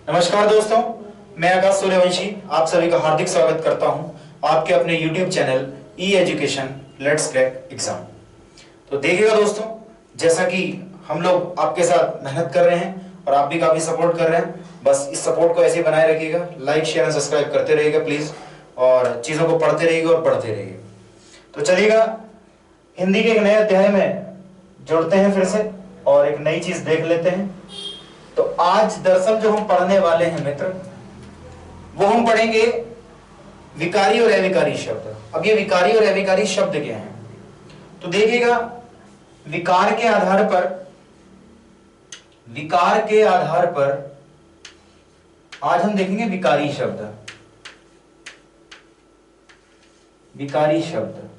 नमस्कार दोस्तों, मैं आकाश सूर्यवंशी आप सभी का हार्दिक स्वागत करता हूं आपके अपने YouTube channel E education let's crack exam. तो देखिएगा दोस्तों, जैसा कि हम लोग आपके साथ मेहनत कर रहे हैं और आप भी काफी सपोर्ट कर रहे हैं, बस इस सपोर्ट को ऐसे ही बनाए रखिएगा। लाइक शेयर एंड सब्सक्राइब करते रहिएगा प्लीज, और चीजों को पढ़ते रहिएगा और पढ़ते रहिएगा। तो चलिएगा, हिंदी के एक नए अध्याय में जुड़ते हैं फिर से और एक नई चीज देख लेते हैं। तो आज दरअसल जो हम पढ़ने वाले हैं मित्र, वो हम पढ़ेंगे विकारी और अविकारी शब्द। अब ये विकारी और अविकारी शब्द क्या हैं, तो देखिएगा, विकार के आधार पर आज हम देखेंगे विकारी शब्द। विकारी शब्द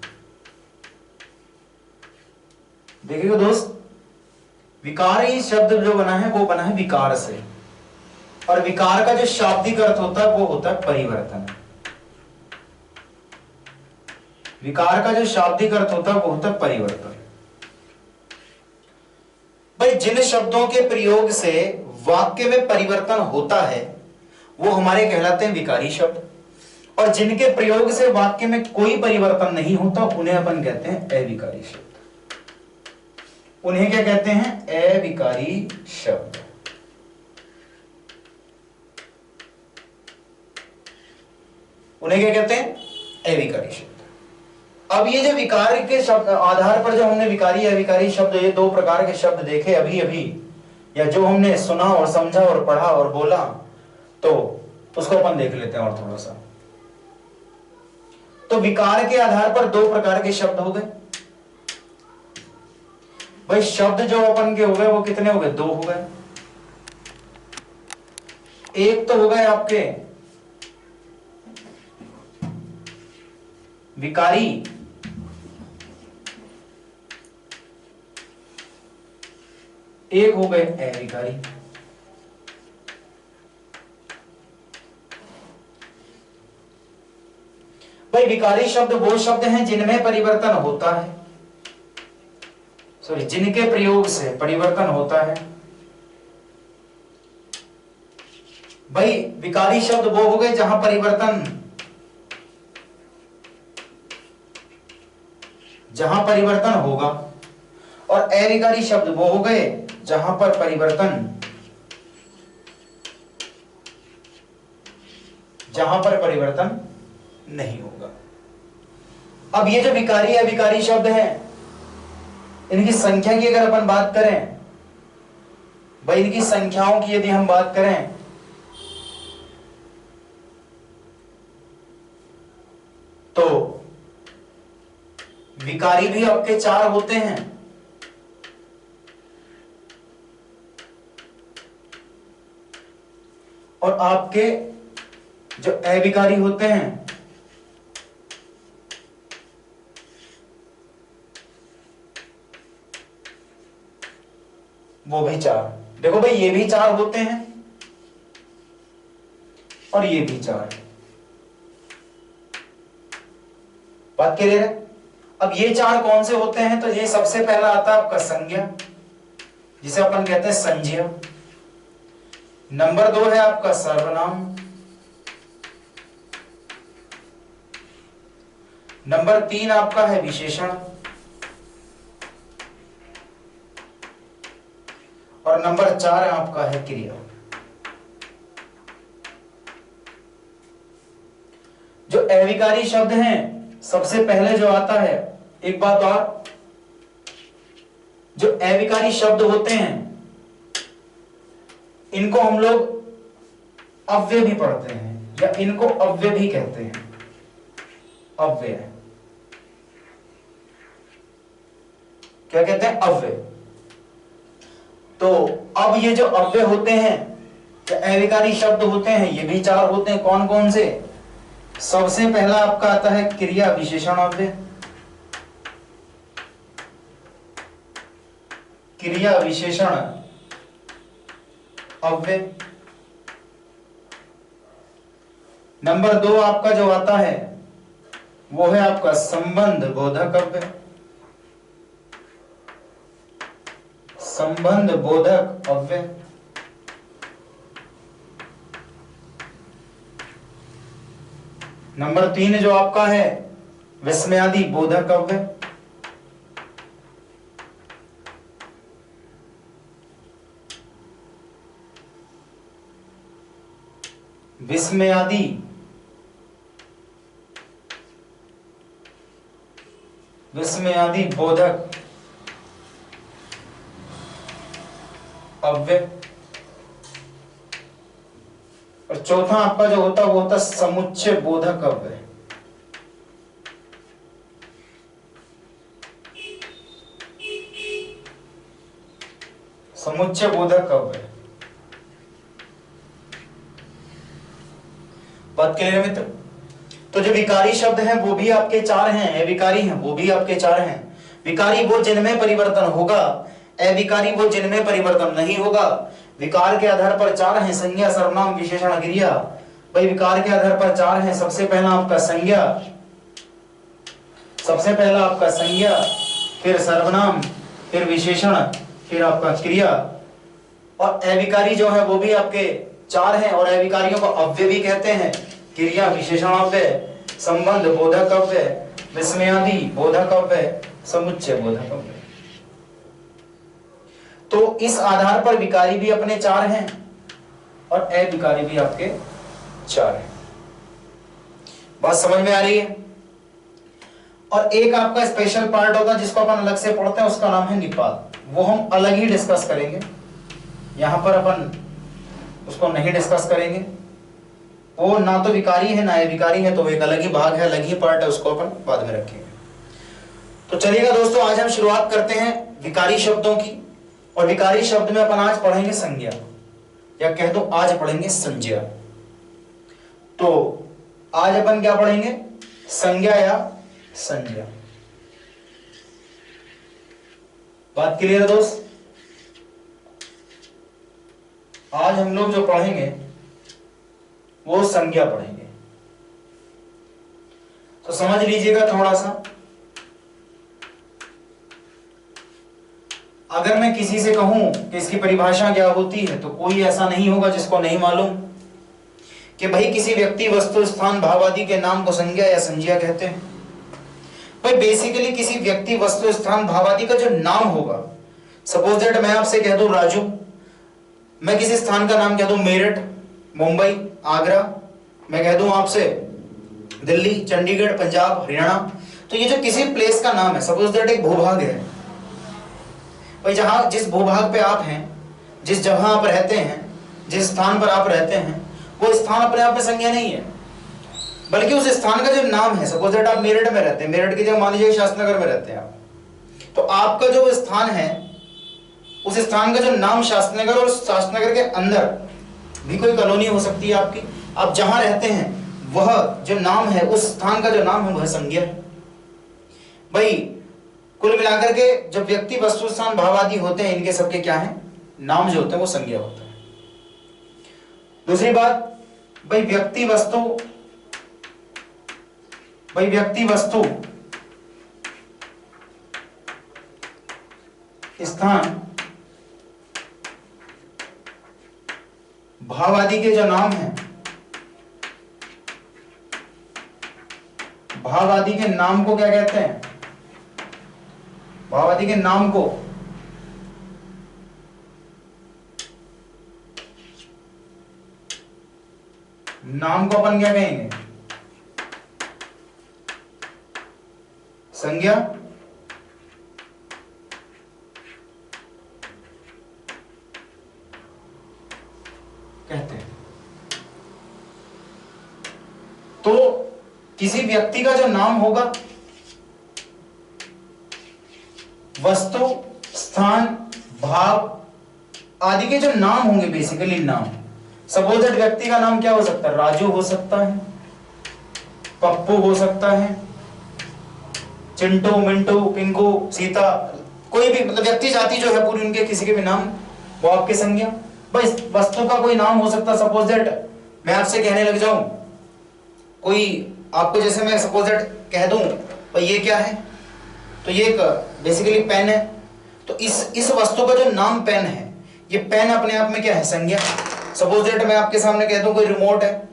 देखिएगा दोस्त, विकारी शब्द जो बना है वो बना है विकार से, और विकार का जो शाब्दिक अर्थ होता है वो होता है परिवर्तन। विकार का जो शाब्दिक अर्थ होता है वो होता है परिवर्तन। भाई, जिन शब्दों के प्रयोग से वाक्य में परिवर्तन होता है वो हमारे कहलाते हैं विकारी शब्द, और जिनके प्रयोग से वाक्य में कोई परिवर्तन नहीं होता उन्हें अपन कहते हैं अविकारी शब्द। उन्हें क्या कहते हैं? अविकारी शब्द। उन्हें क्या कहते हैं? अविकारी शब्द। अब ये जो विकार के शब्द आधार पर जो हमने विकारी अविकारी शब्द, ये दो प्रकार के शब्द देखे अभी अभी, या जो हमने सुना और समझा और पढ़ा और बोला, तो उसको अपन देख लेते हैं और थोड़ा सा। तो विकार के आधार पर दो प्रकार के शब्द हो गए भाई। शब्द जो अपन के हो गए वो कितने हो गए? दो हो गए। एक तो हो गए आपके विकारी, एक हो गए अविकारी। भाई, विकारी शब्द वो शब्द हैं जिनमें परिवर्तन होता है, सॉरी, जिनके प्रयोग से परिवर्तन होता है। भाई, विकारी शब्द वो हो गए जहां परिवर्तन होगा, और अविकारी शब्द वो हो गए जहां पर परिवर्तन नहीं होगा। अब ये जो विकारी अविकारी शब्द हैं, इनकी संख्या की अगर अपन बात करें भाई, इनकी संख्याओं की यदि हम बात करें तो विकारी भी आपके 4 होते हैं, और आपके जो अविकारी होते हैं वो भी 4। देखो भाई, ये भी 4 होते हैं और ये भी 4। बात क्लियर है? अब ये 4 कौन से होते हैं? तो ये सबसे पहला आता है आपका संज्ञा, जिसे अपन कहते हैं संज्ञा। नंबर 2 है आपका सर्वनाम। नंबर 3 आपका है विशेषण, और नंबर 4 आपका है क्रिया। जो अविकारी शब्द हैं, सबसे पहले जो आता है, एक बात और, जो अविकारी शब्द होते हैं इनको हम लोग अव्यय भी पढ़ते हैं, या इनको अव्यय भी कहते हैं। अव्यय क्या कहते हैं? अव्यय। तो अब ये जो अव्यय होते हैं, जो अविकारी शब्द होते हैं, ये भी 4 होते हैं। कौन कौन से? सबसे पहला आपका आता है क्रिया विशेषण अव्यय। क्रिया विशेषण अव्यय। नंबर 2 आपका जो आता है वो है आपका संबंध बोधक अव्यय। संबंध बोधक अव्यय। नंबर 3 जो आपका है विस्मयादि बोधक अव्यय। विस्मयादि बोधक अव्यय। और चौथा आपका जो होता वो होता समुच्चय बोधक अव्यय। समुच्चय बोधक अव्यय। बात क्लियर है मित्र? तो जो विकारी शब्द हैं वो भी आपके 4 हैं, अविकारी हैं वो भी आपके 4 हैं। विकारी वो जिनमें परिवर्तन होगा, अविकारी वो जिनमें परिवर्तन नहीं होगा। विकार के आधार पर 4 हैं, संज्ञा सर्वनाम विशेषण क्रिया। भाई विकार के आधार पर 4 हैं। सबसे पहला आपका संज्ञा, फिर सर्वनाम, फिर विशेषण, फिर आपका क्रिया। और अविकारी जो है वो भी आपके 4 हैं, और अविकारियों को अव्यय भी कहते हैं। क्रिया विशेषण अव्यय, संबंध बोधक अव्यय, विस्मयादि बोधक अव्यय, समुच्चय बोधक अव्यय। तो इस आधार पर विकारी भी अपने 4 हैं और अविकारी भी आपके 4 हैं। बात समझ में आ रही है? और एक आपका स्पेशल पार्ट होता है जिसको अपन अलग से पढ़ते हैं, उसका नाम है निपात। वो हम अलग ही डिस्कस करेंगे, यहां पर अपन उसको नहीं डिस्कस करेंगे। वो ना तो विकारी है ना अविकारी है, तो एक अलग ही भाग है, अलग ही पार्ट है, उसको अपन बाद में रखेंगे। तो चलिएगा दोस्तों, आज हम शुरुआत करते हैं विकारी शब्दों की। और विकारी शब्द में अपन आज पढ़ेंगे संज्ञा, या कह दो आज पढ़ेंगे संज्ञा। तो आज अपन क्या पढ़ेंगे? संज्ञा या संज्ञा। बात क्लियर है दोस्त? आज हम लोग जो पढ़ेंगे वो संज्ञा पढ़ेंगे। तो समझ लीजिएगा थोड़ा सा। अगर मैं किसी से कहूं कि इसकी परिभाषा क्या होती है, तो कोई ऐसा नहीं होगा जिसको नहीं मालूम कि भाई किसी व्यक्ति, वस्तु, स्थान, भाव आदि के नाम को संज्ञा या संज्ञा कहते हैं। भाई बेसिकली किसी व्यक्ति, वस्तु, स्थान, भाव आदि का जो नाम होगा, सपोज दैट मैं आपसे कह दूं राजू, मैं किसी स्थान का नाम कह दूं मेरठ, मुंबई, आगरा, मैं कह दूं आपसे दिल्ली, चंडीगढ़, पंजाब, हरियाणा। तो ये जो किसी प्लेस का नाम है, सपोज दैट एक भूभाग है, भाई जहां जिस भूभाग पे आप हैं, जिस जगह आप रहते हैं, जिस स्थान पर आप रहते हैं, वो स्थान अपने आप में संज्ञा नहीं है, बल्कि उस स्थान का जो नाम है, सपोज दैट आप मेरठ में रहते हैं, मेरठ की जगह मान लीजिए शास्त्रनगर में रहते हैं आप, तो आपका जो स्थान है, उस स्थान का जो नाम शास्त्रनगर, और शास्त्रनगर के अंदर भी कोई कॉलोनी हो सकती है आपकी, आप जहां रहते हैं वह जो नाम है, उस स्थान का जो नाम है वह संज्ञा है। भाई कुल मिलाकर के जब व्यक्ति, वस्तु, स्थान, भाव आदि होते हैं, इनके सबके क्या है? नाम जो होते हैं वो संज्ञा होता है। दूसरी बात, भाई व्यक्ति, वस्तु, स्थान, भाव आदि के जो नाम हैं, भाव आदि के नाम को क्या कहते हैं? भाव आदि के नाम को अपन क्या कहेंगे? संज्ञा। कहते हैं। तो किसी व्यक्ति का जो नाम होगा, वस्तु, स्थान, भाव आदि के जो नाम होंगे, बेसिकली नाम, सपोज दैट व्यक्ति का नाम क्या हो सकता है? राजू हो सकता है, पप्पू हो सकता है, चिंटू, मिंटू, पिंकू, सीता, कोई भी मतलब व्यक्ति जाति जो है पूरी, उनके किसी के भी नाम, वो आपके संज्ञा। भाई वस्तु का कोई नाम हो सकता है, सपोज दैट मैं आपसे कहने लग जाऊं कोई आपको, जैसे मैं सपोज दैट कह दूं भाई ये क्या है, तो ये एक बेसिकली पेन है। तो इस वस्तु का जो नाम पेन है, ये पेन अपने आप में क्या है? संज्ञा। सपोज दैट मैं आपके सामने कह दूं कोई रिमोट है,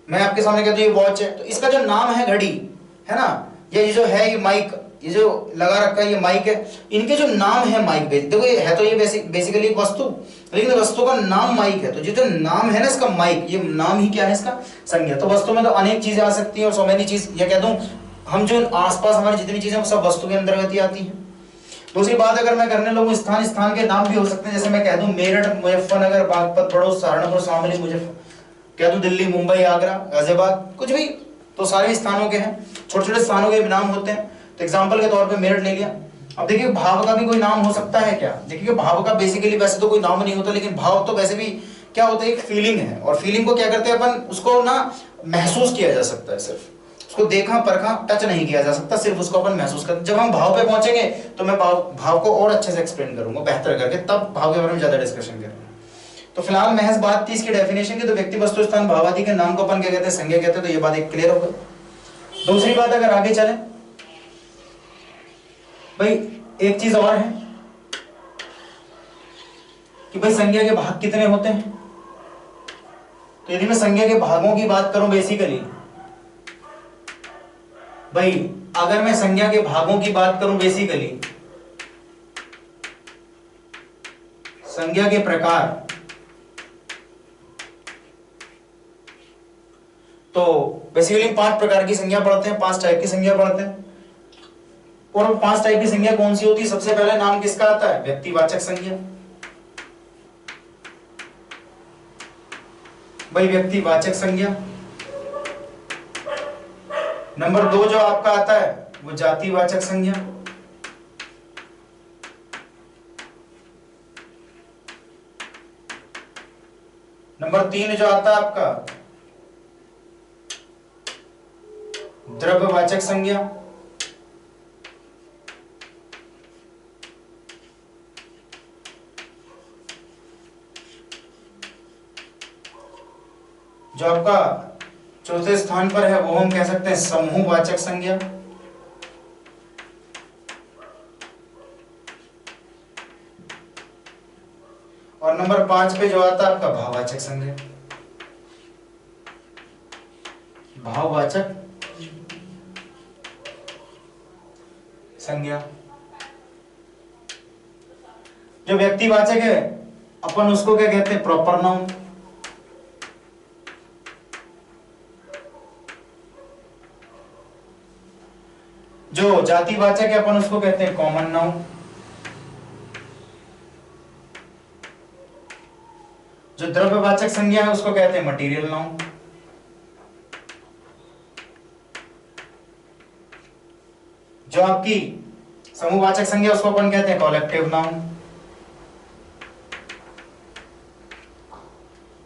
मैं आपके सामने कहता हूँ ये वॉच है, तो इसका जो नाम है घड़ी है ना, ये जो है ये माइक, ये जो लगा रखा है ये माइक है, इनके जो नाम है माइक, देखो ये है तो ये बेसिकली एक वस्तु, लेकिन वस्तु का नाम माइक है, तो जो नाम है ना इसका माइक, ये नाम ही क्या है इसका संज्ञा। तो वस्तु में तो अनेक चीजें आ सकती हैं और सो मेनी चीज, ये कह दूं हम जो आसपास हमारी जितनी चीजें वो सब वस्तु के अंतर्गत ही आती हैं। दूसरी बात अगर मैं करने लगूं, स्थान, स्थान के नाम भी हो सकते हैं, जैसे मैं कह दूं मेरठ, मुजफ्फरनगर, बागपत, बड़ौद, सहारनपुर, शामली, कह दूं दिल्ली, मुंबई, आगरा, गाजियाबाद, कुछ भी, तो सारे स्थानों के हैं, छोटे छोटे स्थानों के भी नाम होते हैं। तो एग्जाम्पल के तौर पे मेरठ ले लिया। अब देखिए भाव का भी कोई नाम हो सकता है क्या? देखिए भाव का बेसिकली वैसे तो कोई नाम नहीं होता, लेकिन भाव तो वैसे भी क्या होता है, एक फीलिंग है, और फीलिंग को क्या करते हैं अपन, उसको ना महसूस किया जा सकता है, सिर्फ उसको देखा परखा टच नहीं किया जा सकता, सिर्फ उसको अपन महसूस करते। जब हम भाव पे पहुंचेंगे तो मैं भाव को और अच्छे से एक्सप्लेन करूंगा, बेहतर करके, तब भाव के बारे में ज्यादा डिस्कशन करेंगे। तो फिलहाल महज बात थी इसकी डेफिनेशन की, तो व्यक्ति, वस्तु, स्थान, भाव आदि के नाम को अपन क्या कहते हैं, संज्ञा कहते हैं। तो ये बात एक क्लियर हो गई। दूसरी बात अगर आगे चले भाई, एक चीज और है कि भाई संज्ञा के भाग कितने होते हैं। तो यदि मैं संज्ञा के भागों की बात करूं बेसिकली भाई, अगर मैं संज्ञा के भागों की बात करूं बेसिकली, संज्ञा के प्रकार, तो बेसिकली 5 प्रकार की संज्ञा पढ़ते हैं, 5 टाइप की संज्ञा पढ़ते हैं। और वो 5 टाइप की संज्ञा कौन सी होती है? सबसे पहले नाम किसका आता है? व्यक्तिवाचक संज्ञा। भाई व्यक्तिवाचक संज्ञा। नंबर 2 जो आपका आता है वो जातिवाचक संज्ञा। नंबर 3 जो आता है आपका द्रव्यवाचक संज्ञा। जो आपका चौथे स्थान पर है वो हम कह सकते हैं समूहवाचक संज्ञा। और नंबर 5 पे जो आता है आपका भाववाचक संज्ञा। भाववाचक संज्ञा। जो व्यक्तिवाचक है अपन उसको क्या कहते हैं? Proper noun. जो जातिवाचक है अपन उसको कहते हैं कॉमन नाउन। जो द्रव्यवाचक संज्ञा है उसको कहते हैं मटेरियल नाउन। जो आपकी समूहवाचक संज्ञा उसको अपन कहते हैं कॉलेक्टिव नाउन।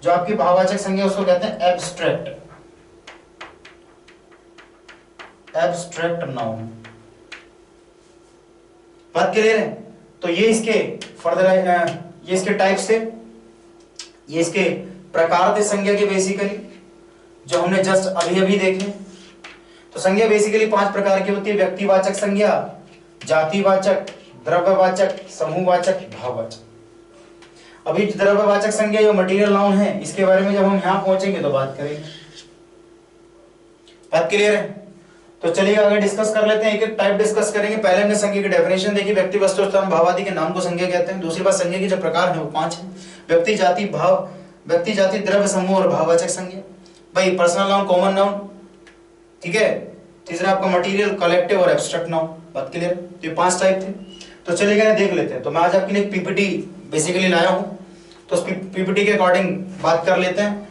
जो आपकी भाववाचक संज्ञा उसको कहते हैं एब्स्ट्रैक्ट, एब्स्ट्रैक्ट नाउन। बात क्लियर है? तो ये इसके फर्दर, ये इसके टाइप से, ये इसके प्रकार थे संज्ञा के बेसिकली, जो हमने जस्ट अभी अभी देखे। तो संज्ञा बेसिकली 5 प्रकार की होती है: व्यक्तिवाचक संज्ञा, जातिवाचक, द्रव्यवाचक, समूहवाचक, भाववाचक। अभी द्रव्यवाचक संज्ञा जो मटेरियल नाउन है, इसके बारे में जब हम यहां पहुंचेंगे तो बात करेंगे। बात क्लियर है? तो चलिए आगे डिस्कस कर लेते हैं, एक एक टाइप डिस्कस करेंगे। पहले हमने संज्ञा की डेफिनेशन देखी, व्यक्ति, वस्तु, स्थान, भाव आदि के नाम को संज्ञा कहते हैं। दूसरी बात, संज्ञा के जो प्रकार है वो 5 है: व्यक्ति, जाति, भाव, व्यक्ति, जाति, द्रव्य, समूह और भाववाचक संज्ञा। भाई पर्सनल नाउन, कॉमन नाउन, ठीक है। तीसरा आपका मटेरियल, कलेक्टिव और एब्स्ट्रैक्ट नाउन। बात क्लियर? तो ये 5 टाइप थे। तो चलिए देख लेते हैं। तो मैं आज आपके लिए पीपीटी बेसिकली लाया हूं, तो उस पीपीटी के अकॉर्डिंग बात कर लेते हैं।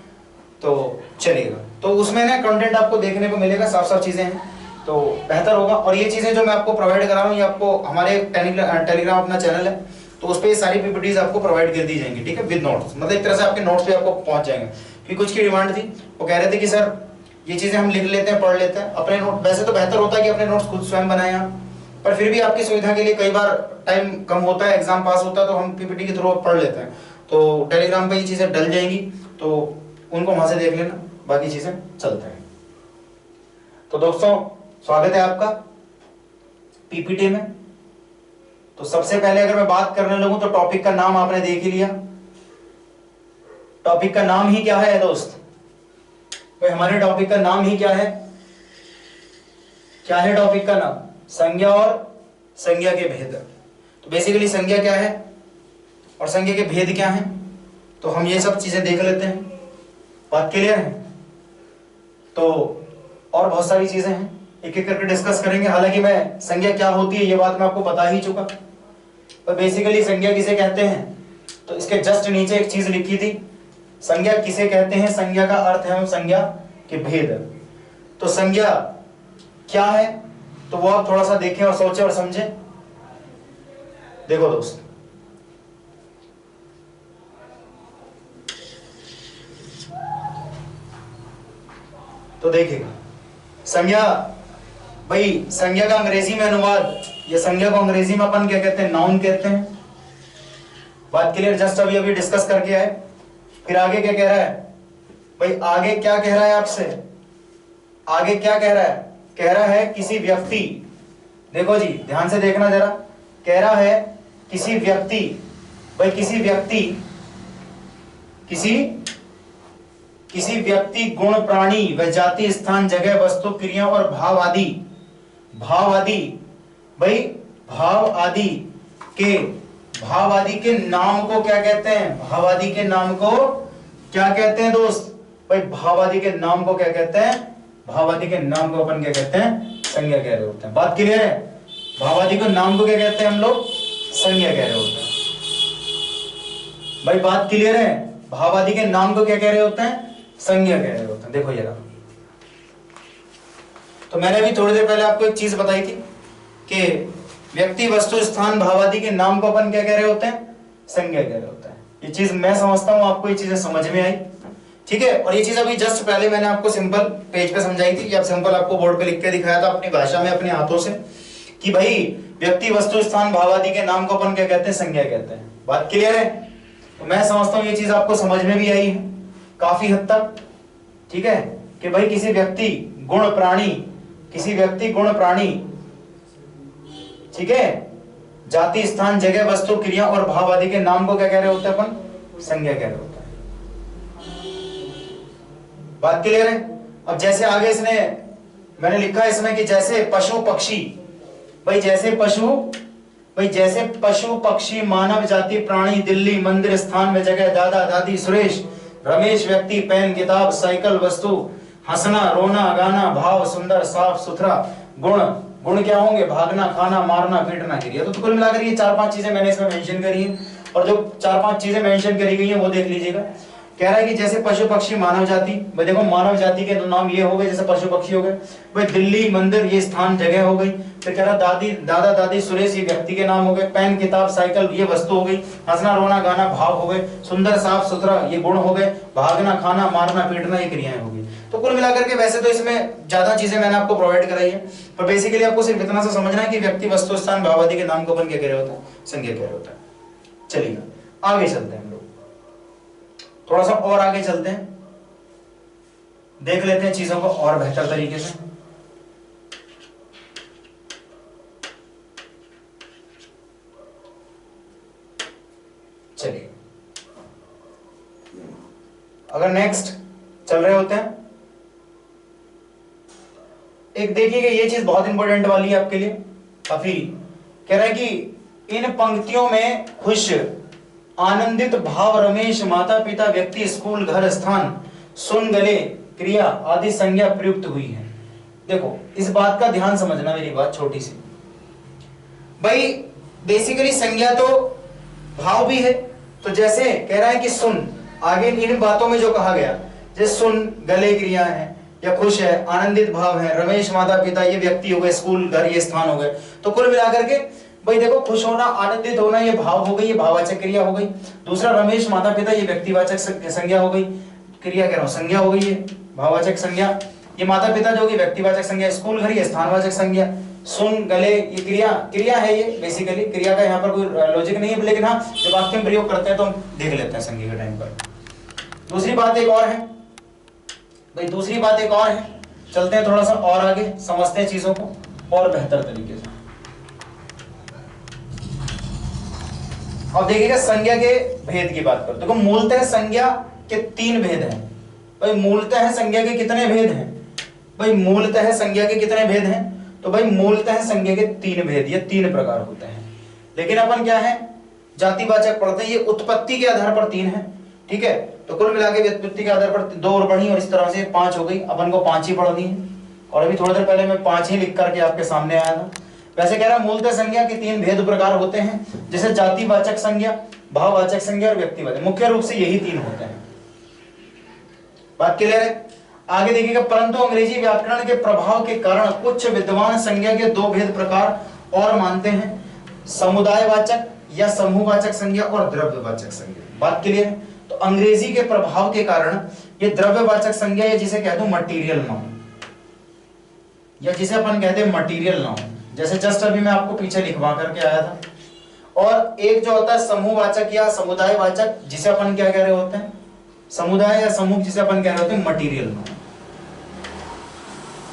तो चलिएगा, तो उसमें ना कंटेंट आपको देखने को मिलेगा, साफ साफ चीजें हैं, तो बेहतर होगा। और ये चीजें जो मैं आपको प्रोवाइड कर रहा हूँ, ये आपको हमारे टेलीग्राम अपना चैनल है, तो उस पर सारी पीपीटीज आपको प्रोवाइड कर दी जाएंगी, ठीक है, विद नोट्स। मतलब एक तरह से आपके नोट्स पे आपको पहुंच जाएंगे। क्योंकि कुछ की डिमांड थी, वो कह रहे थे कि सर ये चीजें हम लिख लेते हैं, पढ़ लेते हैं अपने नोट। वैसे तो बेहतर होता है कि अपने नोट्स खुद स्वयं बनाए आप, पर फिर भी आपकी सुविधा के लिए कई बार टाइम कम होता है, एग्जाम पास होता है, तो हम पीपीटी के थ्रू पढ़ लेते हैं। तो टेलीग्राम पे ये चीजें डल जाएंगी, तो उनको वहां से देख लेना, बाकी चीजें चलते हैं। तो दोस्तों स्वागत है आपका पीपीटी में। तो सबसे पहले अगर मैं बात करने लगूं तो टॉपिक का नाम आपने देख ही लिया। टॉपिक का नाम ही क्या है दोस्त? भाई हमारे टॉपिक का नाम ही क्या है? क्या है टॉपिक का नाम? संज्ञा और संज्ञा के भेद। तो बेसिकली संज्ञा क्या है और संज्ञा के भेद क्या है, तो हम ये सब चीजें देख लेते हैं। बात क्लियर है? तो और बहुत सारी चीजें हैं, एक एक करके डिस्कस करेंगे। हालांकि मैं संज्ञा क्या होती है ये बात मैं आपको बता ही चुका, पर बेसिकली संज्ञा किसे कहते हैं तो इसके जस्ट नीचे एक चीज लिखी थी, संज्ञा किसे कहते हैं, संज्ञा का अर्थ है संज्ञा के भेद। तो संज्ञा क्या है तो वो आप थोड़ा सा देखें और सोचें और समझें। देखो दोस्त, तो देखिएगा संज्ञा, भाई संज्ञा का अंग्रेजी में अनुवाद, या संज्ञा को अंग्रेजी में अपन क्या कहते हैं, नाउन कहते हैं। बात क्लियर? जस्ट अभी अभी डिस्कस करके आए। फिर आगे क्या कह रहा है भाई, आगे क्या कह रहा है आपसे, आगे क्या कह रहा है, कह रहा है किसी व्यक्ति, देखो जी ध्यान से देखना जरा, कह रहा है किसी व्यक्ति, भाई किसी व्यक्ति, किसी व्यक्ति गुण प्राणी व जाति स्थान जगह वस्तु क्रिया और भाव आदि, भाव आदि, भाई भाव आदि के नाम को क्या कहते हैं, भाव आदि के नाम को क्या कहते हैं दोस्त, भाई भाव आदि के नाम को क्या कहते हैं, भाव आदि के नाम को अपन क्या कहते हैं, संज्ञा कह रहे होते हैं। बात क्लियर है? भाव आदि के नाम को क्या कहते हैं हम लोग, संज्ञा कह रहे होते हैं। भाई बात क्लियर है? भाव आदि के नाम को क्या कह रहे होते हैं, संज्ञा कह रहे होते हैं। देखो जरा, तो मैंने अभी थोड़ी देर पहले आपको एक चीज बताई थी कि व्यक्ति वस्तु स्थान भाव आदि के नाम को अपन क्या कह रहे होते हैं, संज्ञा कह रहे होते हैं। ये चीज मैं समझता हूं आपको ये चीजें समझ में आई, ठीक है। और ये चीज अभी जस्ट पहले मैंने आपको सिंपल पेज पे समझाई थी, या सिंपल आपको बोर्ड पे लिख के दिखाया था अपनी भाषा में अपने हाथों से, कि भाई व्यक्ति वस्तु स्थान भाव आदि के नाम को अपन क्या कहते हैं, संज्ञा कहते हैं। बात क्लियर है? तो मैं समझता हूँ ये चीज आपको समझ में भी आई है काफी हद तक, ठीक है, कि भाई किसी व्यक्ति गुण प्राणी, किसी व्यक्ति गुण प्राणी, ठीक है, जाति स्थान जगह वस्तु क्रिया और भाव आदि के नाम को क्या कह रहे होते हैं अपन, संज्ञा कह रहे होते हैं। बात क्लियर है? अब जैसे आगे इसने मैंने लिखा है इसमें कि जैसे पशु पक्षी, भाई जैसे पशु पक्षी मानव जाति प्राणी दिल्ली मंदिर स्थान में जगह दादा दादी सुरेश रमेश व्यक्ति पेन किताब साइकिल वस्तु हंसना रोना गाना भाव सुंदर साफ सुथरा गुण, गुण क्या होंगे, भागना खाना मारना पीटना क्रिया। तो कुल मिलाकर ये 4-5 चीजें मैंने इसमें मेंशन करी है, और जो 4-5 चीजें मेंशन करी गई हैं वो देख लीजिएगा। कह रहा है कि जैसे पशु पक्षी मानव जाति, भाई देखो मानव जाति के नाम ये हो गए, जैसे पशु पक्षी हो गए, भाई दिल्ली मंदिर ये स्थान जगह हो गई। फिर कह रहा दादी दादा दादी सुरेश ये व्यक्ति के नाम हो गए, पेन किताब साइकिल ये वस्तु हो गई, हंसना रोना गाना भाव हो गए, सुंदर साफ सुथरा ये गुण हो गए, भागना खाना मारना पीटना ये क्रियाएं हो गई। तो कुल मिलाकर के वैसे तो इसमें ज्यादा चीजें मैंने आपको प्रोवाइड कराई है, पर बेसिकली आपको सिर्फ इतना सा समझना है कि व्यक्ति वस्तु स्थान भाव आदि के नाम को अपन क्या कह रहे होते हैं, संज्ञा कह रहे होते हैं। चलिए आगे चलते हैं, हम लोग थोड़ा सा और आगे चलते हैं, देख लेते हैं चीजों को और बेहतर तरीके से। चलिए अगर नेक्स्ट चल रहे होते हैं, एक देखिएगा ये चीज बहुत इंपॉर्टेंट वाली है आपके लिए काफी। कह रहा है कि इन पंक्तियों में खुश आनंदित भाव रमेश माता पिता व्यक्ति स्कूल घर स्थान सुन गले क्रिया आदि संज्ञा प्रयुक्त हुई है। देखो इस बात का ध्यान समझना, मेरी बात छोटी सी, भाई बेसिकली संज्ञा तो भाव भी है। तो जैसे कह रहा है कि सुन, आगे इन बातों में जो कहा गया, जैसे सुन गले क्रिया है या खुश है आनंदित भाव है रमेश माता पिता ये व्यक्ति हो गए स्कूल घर ये स्थान हो गए। तो कुल मिलाकर के भाई देखो खुश होना आनंदित होना ये भाव हो गई, ये भाववाचक क्रिया हो गई। दूसरा रमेश माता पिता ये व्यक्तिवाचक संज्ञा हो गई, क्रिया कह रहा हूं संज्ञा हो गई, ये भाववाचक संज्ञा। ये माता पिता जो कि व्यक्तिवाचक संज्ञा, स्कूल घर ये स्थानवाचक संज्ञा, सुन गले ये क्रिया है। ये बेसिकली क्रिया का यहाँ पर कोई लॉजिक नहीं है, लेकिन हाँ जब वाक्य में प्रयोग करते हैं तो हम देख लेते हैं संज्ञा के टाइम पर। दूसरी बात एक और है भाई, दूसरी बात एक और है, चलते हैं थोड़ा सा और आगे समझते हैं चीजों को और बेहतर तरीके से। अब देखिएगा संज्ञा के भेद की बात करो। देखो मूलतः संज्ञा के 3 भेद हैं, भाई मूलतः संज्ञा के कितने भेद हैं? भाई मूलतः संज्ञा के कितने भेद हैं? तो भाई मूलतः संज्ञा के 3 भेद या 3 प्रकार होते हैं। लेकिन अपन क्या है, जातिवाचक पढ़ते हैं, ये उत्पत्ति के आधार पर 3 है, ठीक है। तो कुल मिला के व्युत्पत्ति के आधार पर 2 और बढ़ी और इस तरह से 5 हो गई। अपन को 5 ही पढ़नी है और अभी थोड़ी देर पहले मैं 5 ही लिख करके आपके सामने आया था। वैसे कह रहा मूलतः संज्ञा के 3 भेद प्रकार होते हैं, जैसे जातिवाचक संज्ञा, भाववाचक संज्ञा और व्यक्तिवाचक। मुख्य रूप से यही 3 होते हैं। बात क्लियर है? आगे देखिएगा, परंतु अंग्रेजी व्याकरण के प्रभाव के कारण कुछ विद्वान संज्ञा के 2 भेद प्रकार और मानते हैं, समुदायवाचक या समूहवाचक संज्ञा और द्रव्यवाचक संज्ञा। बात क्लियर है? तो अंग्रेजी के प्रभाव के कारण ये द्रव्यवाचक संज्ञा, या जिसे कहते हैं मटीरियल नाउन, या जिसे अपन कहते हैं मटीरियल नाउन, जैसे जस्ट अभी मैं आपको पीछे लिखवा करके आया था। और एक जो होता है समूहवाचक या समुदायवाचक, जिसे अपन क्या कह रहे होते हैं, समुदाय या समूह, जिसे अपन कह रहे होते हैं मटीरियल नाउन,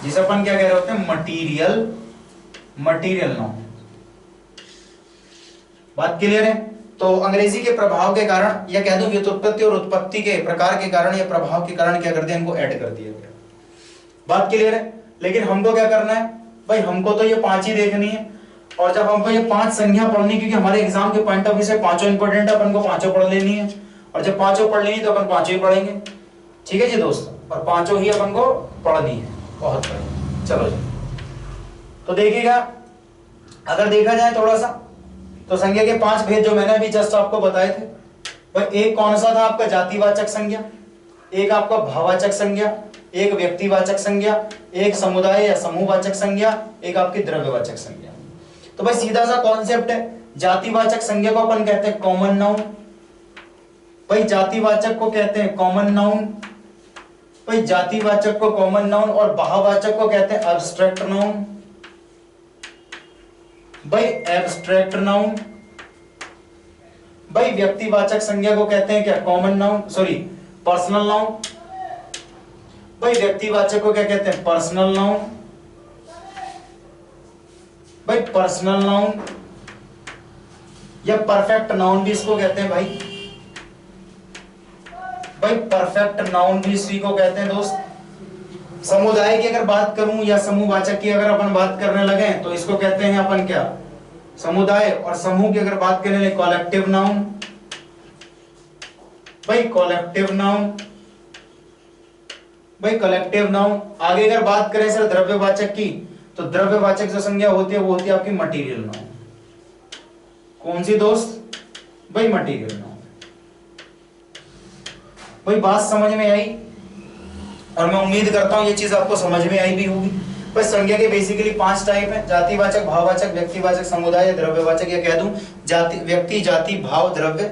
जिसे अपन क्या कह रहे होते हैं मटीरियल नाउन। बात क्लियर है? तो अंग्रेजी के प्रभाव के कारण, या कह दूं व्युत्पत्ति और उत्पत्ति के प्रकार के कारण या प्रभाव के कारण क्या कर दिया, इनको ऐड कर दिया गया। बात क्लियर है? लेकिन हमको क्या करना है भाई, हमको तो ये 5 ही देखनी है। और जब हमको ये 5 संज्ञा पढ़नी, क्योंकि हमारे एग्जाम के पॉइंट ऑफ व्यू से 5 इंपॉर्टेंट है, अपन को 5 पढ़ लेनी है। और जब 5 पढ़ लेनी तो अपन 5 ही पढ़ेंगे, ठीक है जी दोस्तों, और 5 ही अपन को पढ़नी है। बहुत बढ़िया, चलो जी। तो देखिएगा, अगर देखा जाए थोड़ा सा, तो संज्ञा के 5 भेद जो मैंने अभी जस्ट आपको बताए थे, भाई एक कौन सा था आपका, जातिवाचक संज्ञा, एक आपका भाववाचक संज्ञा, एक व्यक्तिवाचक संज्ञा, एक समुदाय या समूहवाचक संज्ञा, एक आपकी द्रव्यवाचक संज्ञा। तो भाई सीधा सा कॉन्सेप्ट है, जातिवाचक संज्ञा को अपन कहते हैं कॉमन नाउन, भाई जातिवाचक को कहते हैं कॉमन नाउन, भाई जातिवाचक को कॉमन नाउन, और भाववाचक को कहते हैं एब्स्ट्रैक्ट नाउन, भाई एब्स्ट्रैक्ट नाउन। भाई व्यक्तिवाचक संज्ञा को कहते हैं क्या, common noun, sorry personal noun. भाई व्यक्तिवाचक को क्या कहते हैं, पर्सनल नाउन, भाई पर्सनल नाउन, या परफेक्ट नाउन भी इसको कहते हैं भाई, भाई परफेक्ट नाउन भी इसी को कहते हैं दोस्त। समुदाय की अगर बात करूं या समूहवाचक की अगर अपन बात करने लगे तो इसको कहते हैं अपन क्या, समुदाय। और समूह की अगर बात करें, कलेक्टिव नाउन, भाई कलेक्टिव नाउन, भाई कलेक्टिव नाउन। आगे अगर बात करें सर द्रव्यवाचक की, तो द्रव्यवाचक जो संज्ञा होती है वो होती है आपकी मटीरियल नाउन। कौन सी दोस्त, भाई मटीरियल नाउन। भाई बात समझ में आई, और मैं उम्मीद करता हूं ये चीज आपको समझ में आई भी होगी। बस संज्ञा के बेसिकली 5 टाइप हैं, जातिवाचक, भाववाचक, व्यक्तिवाचक, समुदाय, द्रव्यवाचक, या कह दूं जाति, व्यक्ति, जाति, भाव, द्रव्य,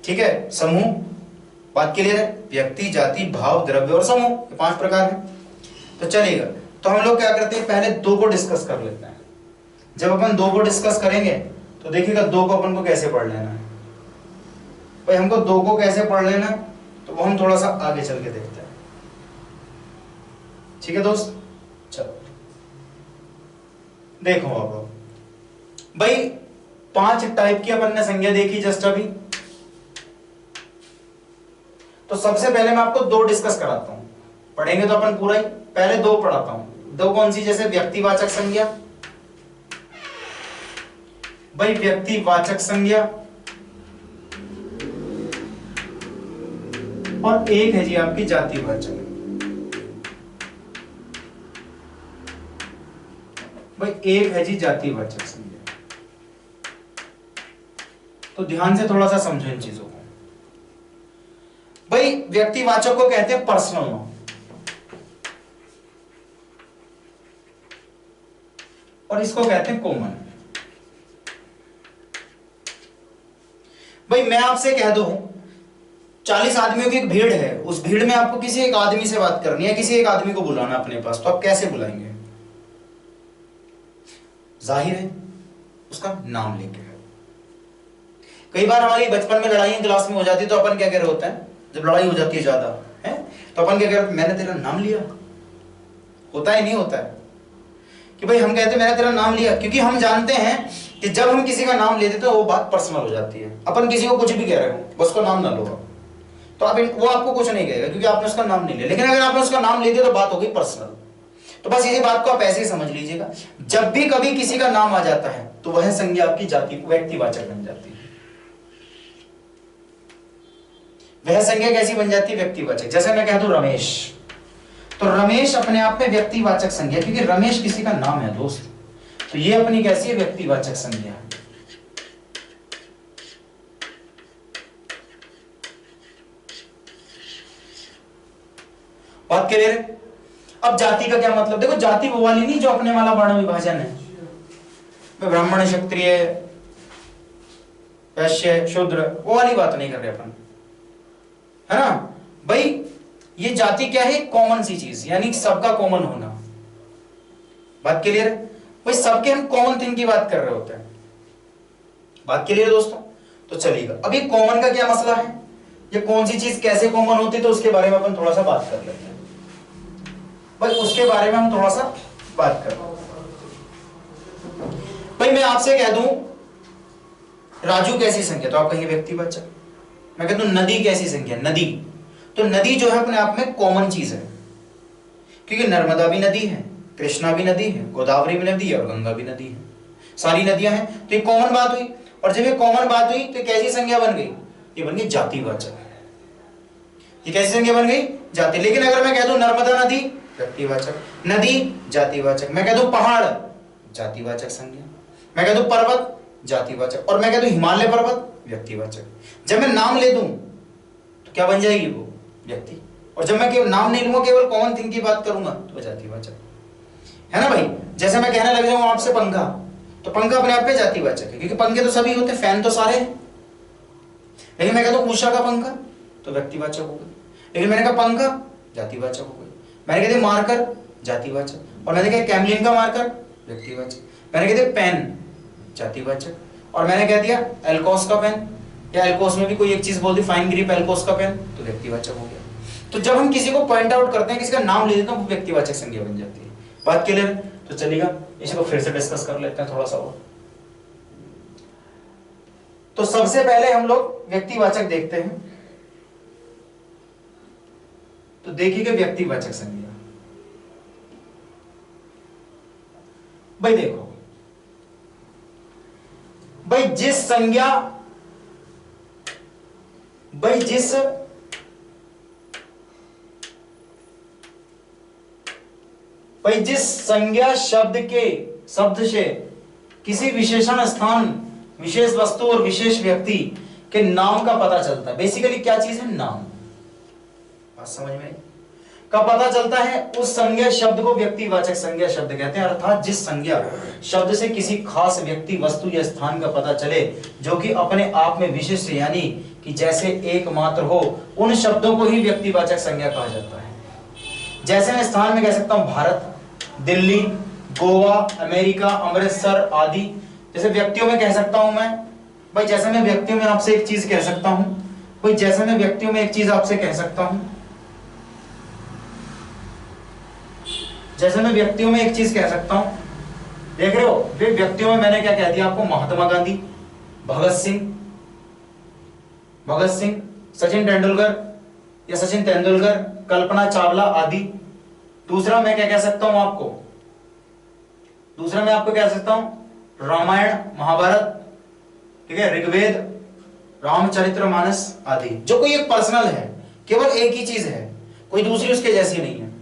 ठीक है, समूह। बात क्लियर है? व्यक्ति, जाति, भाव, द्रव्य और समूह, ये 5 प्रकार हैं। तो चलेगा, तो हम लोग क्या करते हैं, पहले 2 को डिस्कस कर लेते हैं। जब अपन 2 को डिस्कस करेंगे तो देखिएगा 2 को अपन को कैसे पढ़ लेना है। भाई हमको 2 को कैसे पढ़ लेना है तो वो हम थोड़ा सा आगे चल के देखते हैं, ठीक है दोस्त। चलो देखो अब भाई 5 टाइप की अपन ने संज्ञा देखी जस्ट अभी। तो सबसे पहले मैं आपको 2 डिस्कस कराता हूं, पढ़ेंगे तो अपन पूरा ही, पहले 2 पढ़ाता हूं। 2 कौन सी, जैसे व्यक्तिवाचक संज्ञा, भाई व्यक्तिवाचक संज्ञा, और एक है जी आपकी जातिवाचक। भाई एक है जी जातिवाचक संज्ञा। तो ध्यान से थोड़ा सा समझो इन चीजों को। भाई व्यक्तिवाचक को कहते हैं पर्सनल नाउन, और इसको कहते हैं कॉमन। भाई मैं आपसे कह दूं 40 आदमियों की एक भीड़ है, उस भीड़ में आपको किसी एक आदमी से बात करनी है, किसी एक आदमी को बुलाना अपने पास, तो आप कैसे बुलाएंगे? जाहिर है उसका नाम लेके। कई बार हमारी बचपन में लड़ाई क्लास में हो जाती है, तो अपन क्या कह रहे होते हैं, जब लड़ाई हो जाती है ज्यादा है तो अपन क्या कह रहे हैं, मैंने तेरा नाम लिया। होता है नहीं होता है कि भाई हम कहते हैं मैंने तेरा नाम लिया, क्योंकि हम जानते हैं कि जब हम किसी का नाम लेते तो वो बात पर्सनल हो जाती है। अपन किसी को कुछ भी कह रहे हो, बस को नाम ना लो, तो अब वो आपको कुछ नहीं कहेगा क्योंकि आपने उसका नाम नहीं लिया। लेकिन अगर आपने उसका नाम ले दिया तो बात हो गई पर्सनल। तो बस इसी बात को आप ऐसे ही समझ लीजिएगा, जब भी कभी किसी का नाम आ जाता है तो वह संज्ञा आपकी जाति व्यक्तिवाचक बन जाती है। वह संज्ञा कैसी बन जाती है? व्यक्तिवाचक। जैसे मैं कह दूं रमेश, तो रमेश अपने आप में व्यक्तिवाचक संज्ञा, क्योंकि रमेश किसी का नाम है दोस्त, तो ये अपनी कैसी है? व्यक्तिवाचक संज्ञा। बात क्लियर है? अब जाति का क्या मतलब? देखो जाति वो वाली नहीं जो अपने वाला वर्ण विभाजन है, ब्राह्मण क्षत्रिय वैश्य शूद्र, वो वाली बात नहीं कर रहे अपन, है ना भाई। ये जाति क्या है? कॉमन सी चीज, यानी सबका कॉमन होना। बात क्लियर है भाई? सबके हम कॉमन थिंग की बात कर रहे होते हैं। बात क्लियर है दोस्तों? तो चलिएगा, अभी कॉमन का क्या मसला है, ये कौन सी चीज कैसे कॉमन होती है, तो उसके बारे में अपन थोड़ा सा बात कर लेते हैं भाई। उसके बारे में हम थोड़ा सा बात कर भाई। मैं आपसे कह दूं राजू कैसी संख्या, तो आप कहेंगे व्यक्तिवाचक। मैं कहता हूं नदी कैसी संख्या, नदी, तो नदी जो है अपने आप में कॉमन चीज है, क्योंकि नर्मदा भी नदी है, कृष्णा भी नदी है, गोदावरी भी नदी है और गंगा भी नदी है, सारी नदियां हैं। तो ये कॉमन बात हुई, और जब ये कॉमन बात हुई तो कैसी संज्ञा बन गई? ये बन गई जातिवाचक। ये कैसी संज्ञा बन गई? जाति। लेकिन अगर मैं कह दूं नर्मदा नदी, व्यक्तिवाचक, नदी जातिवाचक, मैं कह दूं पहाड़, जातिवाचक संज्ञा, मैं कह दूं पर्वत, जातिवाचक, और मैं कह दूं हिमालय पर्वत, व्यक्तिवाचक। जब मैं नाम ले दूं तो क्या बन जाएगी? वो व्यक्ति। और जब मैं केवल नाम नहीं लूंगा, केवल कॉमन थिंग की बात करूंगा, तो जातिवाचक, है ना भाई। जैसे मैं कहने लग जाऊं आपसे पंखा, तो पंखा अपने आप में जातिवाचक है, क्योंकि पंखे तो सभी होते हैं, फैन तो सारे हैं। लेकिन मैं कहता हूं उषा का पंखा, तो व्यक्तिवाचक हो गई। लेकिन मैंने कहा पंखा, जातिवाचक हो गई। मैंने कहते मार्कर, जातिवाचक, और मैंने कहा कैमलिन का मार्कर, व्यक्तिवाचक। मैंने कहते पेन, जातिवाचक, और मैंने कह दिया एल्कोस का पेन, या एल्कोस में भी कोई एक चीज बोल दी, फाइन ग्रिप एल्कोस का पेन, तो व्यक्तिवाचक हो गया। तो जब हम किसी को पॉइंट आउट करते हैं, किसी का नाम ले देते हैं, वो व्यक्तिवाचक संज्ञा बन जाती है। बात क्लियर है? तो चलिएगा इसी को फिर से डिस्कस कर लेते हैं थोड़ा सा और। तो सबसे पहले हम लोग व्यक्तिवाचक देखते हैं। तो देखिएगा व्यक्तिवाचक संज्ञा भाई। देखो भाई, जिस संज्ञा, भाई जिस संज्ञा शब्द से किसी विशेषण स्थान, विशेष वस्तु और विशेष व्यक्ति के नाम का पता चलता है। बेसिकली क्या चीज है? नाम। बात समझ में आई? का पता चलता है, उस संज्ञा शब्द को व्यक्तिवाचक संज्ञा शब्द कहते हैं। अर्थात जिस संज्ञा शब्द से किसी खास व्यक्ति, वस्तु या स्थान का पता चले जो कि अपने आप में विशिष्ट, यानी कि जैसे एकमात्र हो, उन शब्दों को ही व्यक्तिवाचक संज्ञा कहा जाता है। जैसे मैं स्थान में कह सकता हूं भारत, दिल्ली, गोवा, अमेरिका, अमृतसर आदि। जैसे व्यक्तियों में कह सकता हूं मैं भाई, जैसे मैं व्यक्तियों में आपसे एक चीज कह सकता हूं भाई, जैसे मैं व्यक्तियों में एक चीज आपसे कह सकता हूं, जैसे मैं व्यक्तियों में एक चीज कह सकता हूं, देख रहे हो वे व्यक्तियों में मैंने क्या कह दिया आपको? महात्मा गांधी, भगत सिंह, सचिन तेंदुलकर या सचिन तेंदुलकर, कल्पना चावला आदि। दूसरा मैं क्या कह सकता हूं आपको? दूसरा मैं आपको कह सकता हूं रामायण, महाभारत, ठीक है, ऋग्वेद, रामचरितमानस आदि। जो कोई एक पर्सनल है, केवल एक ही चीज है, कोई दूसरी उसके जैसी नहीं है,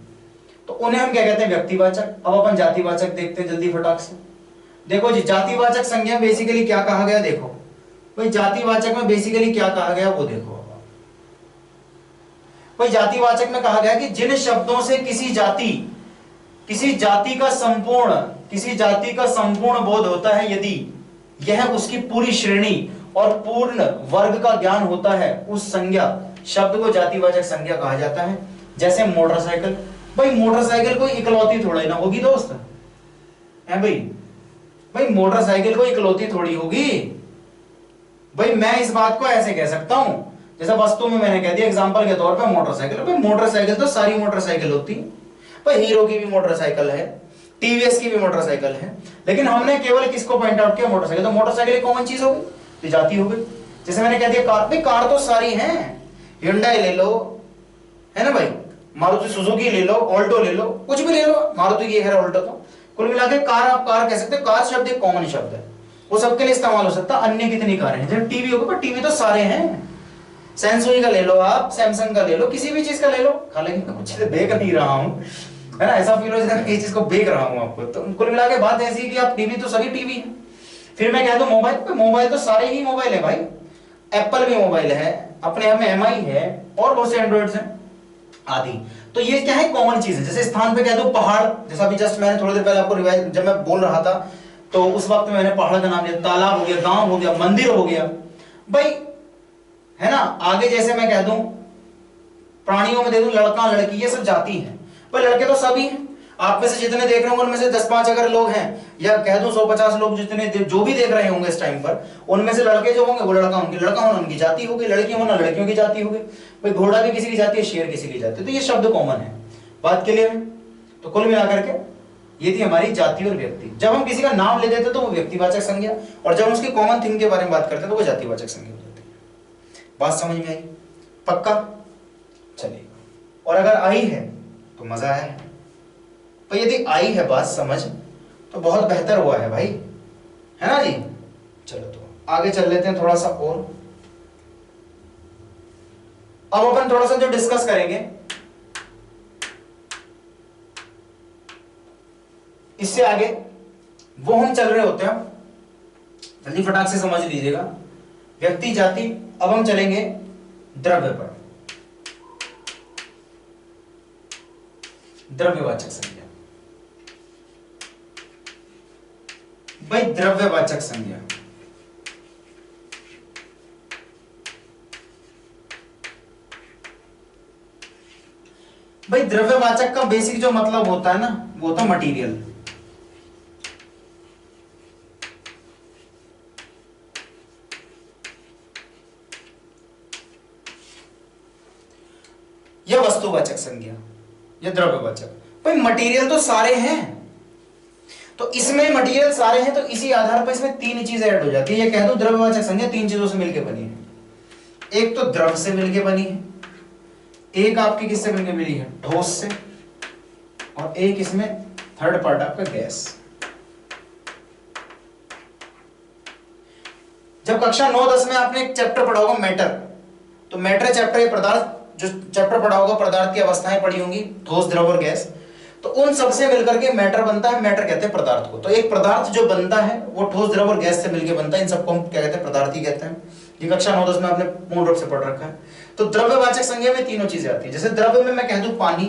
तो उन्हें हम क्या कहते हैं? व्यक्तिवाचक। अब अपन जातिवाचक देखते हैं जल्दी फटाक से। देखो जी, जातिवाचक संज्ञा बेसिकली क्या कहा गया? देखो भाई, जातिवाचक में बेसिकली क्या कहा गया वो देखो भाई। जातिवाचक में कहा गया कि जिन शब्दों से किसी जाति का संपूर्ण बोध होता है, यदि यह उसकी पूरी श्रेणी और पूर्ण वर्ग का ज्ञान होता है, उस संज्ञा शब्द को जातिवाचक संज्ञा कहा जाता है। जैसे मोटरसाइकिल, भाई मोटरसाइकिल कोई इकलौती थोड़ी ना होगी दोस्त, है भाई मोटरसाइकिल कोई इकलौती थोड़ी होगी भाई। मैं इस बात को ऐसे कह सकता हूं, जैसे वस्तु में मैंने कह दिया एग्जांपल के तौर पे मोटरसाइकिल। भाई मोटरसाइकिल तो सारी मोटरसाइकिल होती है भाई, हीरो की भी मोटरसाइकिल है, टीवीएस की भी मोटरसाइकिल है, लेकिन हमने केवल किसको पॉइंट आउट किया? मोटरसाइकिल। तो मोटरसाइकिल एक कॉमन चीज हो गई, तो जाति हो गई। जैसे मैंने कह दिया कार, भाई कार तो सारी हैं, Hyundai ले लो, है ना भाई, मारुति सुजुकी ले लो, ऑल्टो ले लो, कुछ भी ले लो, मारुति की है ऑल्टो, तो कुल मिला के कार आप कार कह सकते हो। कार शब्द एक कॉमन शब्द है, वो सबके लिए इस्तेमाल हो सकता है। अन्य कितनी कारें हैं, जैसे टीवी होगा, टीवी तो सारे हैं, सैमसंग का ले लो आप, सैमसंग का ले लो, किसी भी चीज का ले लो। हालांकि कुछ देख नहीं रहा हूं, है ना, ऐसा फील हो जैसे मैं इस चीज को बेच रहा हूं आपको। तो कुल मिला के बात ऐसी है कि आप टीवी तो सभी टीवी है। फिर मैं कह दूं मोबाइल पे, मोबाइल तो सारे ही मोबाइल है भाई, एप्पल भी मोबाइल है, अपने आप में एमआई है, और बहुत से एंड्रॉइड्स हैं आदि। तो ये क्या है, कॉमन चीज है। जैसे स्थान पे कह दो पहाड़, जैसा अभी जस्ट मैंने थोड़ी देर पहले आपको रिवाइज जब मैं बोल रहा था तो उस वक्त मैंने पहाड़ का नाम लिया, तालाब हो गया, गांव हो गया, मंदिर हो गया भाई, है ना। आगे जैसे मैं कह दूं प्राणियों में दे दूं लड़का लड़की, ये सब जाति है भाई, लड़के तो सभी हैं। आप में से जितने देख रहे होंगे उनमें से 10-5 अगर लोग हैं, या कह दूं 150 लोग जितने जो भी देख रहे होंगे इस टाइम पर, उनमें से लड़के जो होंगे वो लड़का होना उनकी जाति होगी, लड़की होना लड़कियों की जाति होगी भाई। घोड़ा भी किसी की जाति है, शेर किसी की जाति है। तो ये शब्द कॉमन है, बात क्लियर है। तो कुल मिलाकर के ये थी हमारी जाति और व्यक्ति। जब हम किसी का नाम ले देते तो वो व्यक्तिवाचक संज्ञा, और जब उसकी कॉमन थिंग के बारे में बात करते तो वो जातिवाचक संज्ञा हो जाती है। बात समझ में आई? पक्का? चलिए, और अगर आई है तो मजा है, तो यदि आई है बात समझ तो बहुत बेहतर हुआ है भाई, है ना जी। चलो तो आगे चल लेते हैं थोड़ा सा और। अब अपन थोड़ा सा जो डिस्कस करेंगे इससे आगे, वो हम चल रहे होते हैं, जल्दी फटाक से समझ लीजिएगा। व्यक्ति जाति, अब हम चलेंगे द्रव्य पर, द्रव्यवाचक संज्ञा। भाई द्रव्यवाचक संज्ञा, भाई द्रव्यवाचक का बेसिक जो मतलब होता है ना, वो होता है मटीरियल। या वस्तुवाचक संज्ञा या द्रव्यवाचक। भाई मटेरियल तो सारे हैं, तो इसमें मटेरियल सारे हैं, तो इसी आधार पर इसमें 3 चीजें ऐड हो जाती है। ये कह दो द्रव्यवाचक संज्ञा 3 चीजों से मिलकर बनी है। एक तो द्रव से मिलकर बनी है, एक आपकी किससे मिलकर बनी है, ठोस से, और एक इसमें थर्ड पार्ट आपका गैस। जब कक्षा 9-10 में आपने एक चैप्टर पढ़ा होगा मैटर, तो मैटर चैप्टर ये पदार्थ जो चैप्टर पढ़ा होगा, पदार्थ की अवस्थाएं पढ़ी होंगी, ठोस, द्रव और गैस। तो उन सबसे मिलकर के मैटर बनता है। मैटर कहते हैं पदार्थ को। तो एक पदार्थ जो बनता है वो ठोस, द्रव और गैस से मिलकर बनता है। इन सबको हम क्या कहते हैं, पदार्थ ही कहते हैं। ये कक्षा 9-10 में आपने पूर्ण रूप से पढ़ रखा है। तो द्रव्यवाचक संज्ञा में 3 चीजें आती है। जैसे द्रव्य में मैं कह दूं पानी,